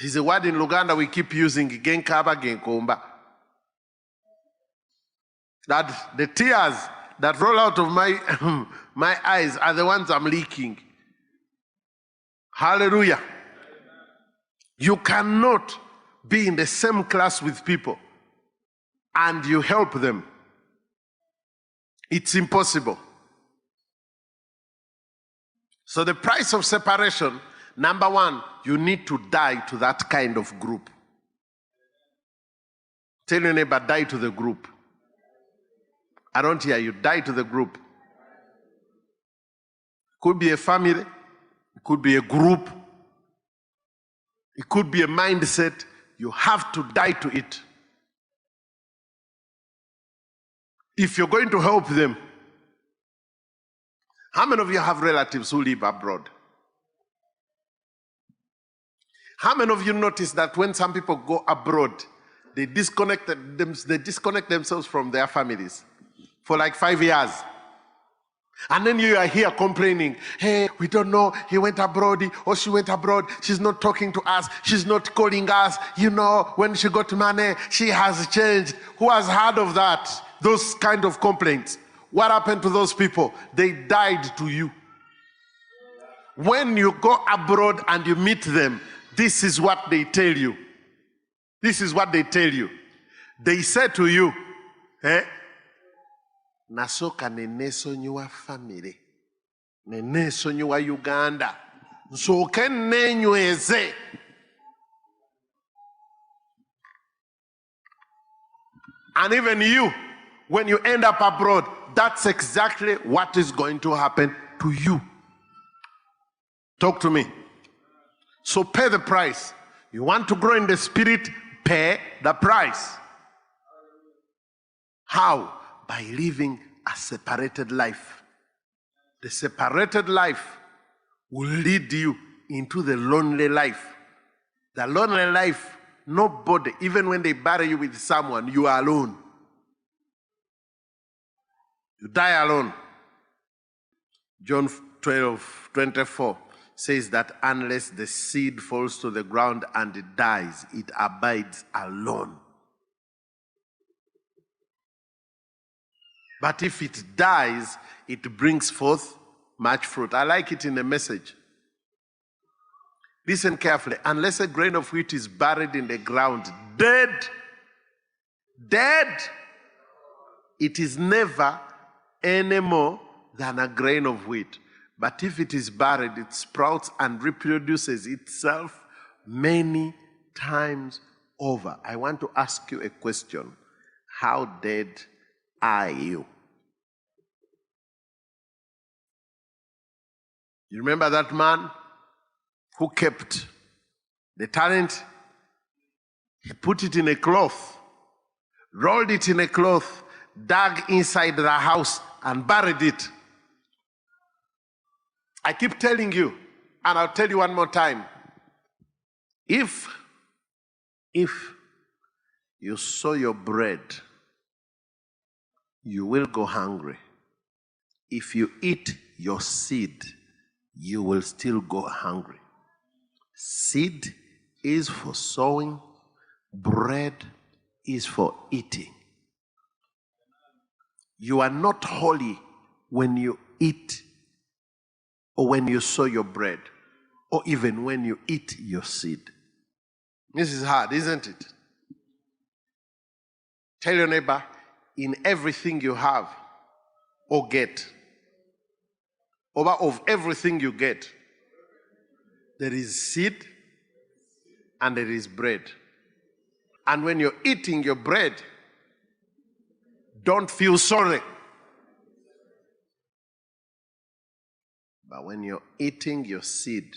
There's a word in Luganda we keep using, genkaba genkomba. That the tears that roll out of my, my eyes are the ones I'm leaking. Hallelujah. You cannot be in the same class with people and you help them. It's impossible. So the price of separation, number one, you need to die to that kind of group. Tell your neighbor, die to the group. I don't hear you. Die to the group. Could be a family. It could be a group. It could be a mindset. You have to die to it. If you're going to help them. How many of you have relatives who live abroad? How many of you notice that when some people go abroad, they disconnect themselves from their families for like 5 years? And then you are here complaining, hey, we don't know, he went abroad or she went abroad, she's not talking to us, she's not calling us, you know, when she got money, she has changed. Who has heard of that? Those kind of complaints. What happened to those people? They died to you. When you go abroad and you meet them, this is what they tell you. This is what they tell you. They say to you, nasoka nenesonyiwa family, nenesonyiwa Uganda, nsoke nenyweze. And even you, when you end up abroad, that's exactly what is going to happen to you. Talk to me. So pay the price. You want to grow in the spirit, pay the price. How? By living a separated life. The separated life will lead you into the lonely life. The lonely life, nobody, even when they bury you with someone, you are alone. You die alone. John 12:24 says that unless the seed falls to the ground and it dies, it abides alone. But if it dies, it brings forth much fruit. I like it in the Message. Listen carefully. Unless a grain of wheat is buried in the ground, dead, it is never any more than a grain of wheat. But if it is buried, it sprouts and reproduces itself many times over. I want to ask you a question. How dead are you? You remember that man who kept the talent? He put it in a cloth, rolled it in a cloth, dug inside the house and buried it. I keep telling you, and I'll tell you one more time. If you sow your bread, you will go hungry. If you eat your seed, you will still go hungry. Seed is for sowing, bread is for eating. You are not holy when you eat or when you sow your bread or even when you eat your seed. This is hard, isn't it? Tell your neighbor, in everything you have or get, over of everything you get, there is seed and there is bread. And when you're eating your bread, don't feel sorry. But when you're eating your seed,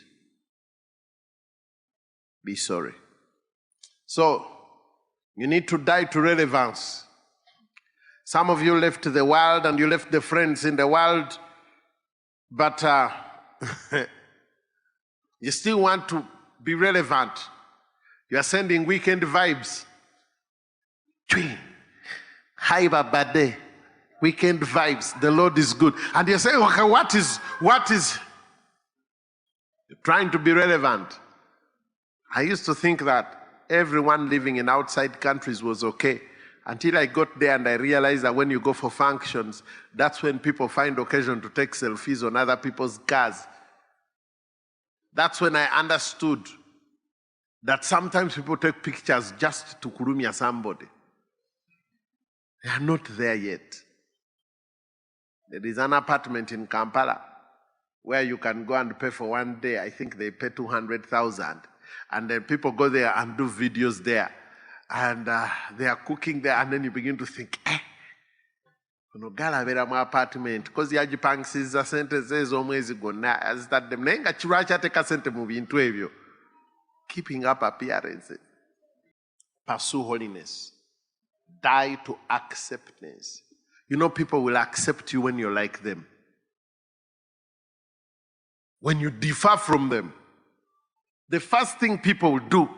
be sorry. So, you need to die to relevance. Some of you left the world and you left the friends in the world, but you still want to be relevant. You are sending weekend vibes. Hi, Babade. Weekend vibes. The Lord is good. And you're saying, okay, what is? You're trying to be relevant. I used to think that everyone living in outside countries was okay, until I got there and I realized that when you go for functions, that's when people find occasion to take selfies on other people's cars. That's when I understood that sometimes people take pictures just to kurumia somebody. They are not there yet. There is an apartment in Kampala where you can go and pay for 1 day. I think they pay 200,000. And then people go there and do videos there. And they are cooking there, and then you begin to think, no gala vera mu apartment because yagipangisiza sente ze z'omwezi gwonna azitaddemu naye nga kirwaki ateeka sente mu bintu ebyo. Keeping up appearances. Pursue holiness. Die to acceptance. You know, people will accept you when you're like them. When you differ from them, the first thing people will do,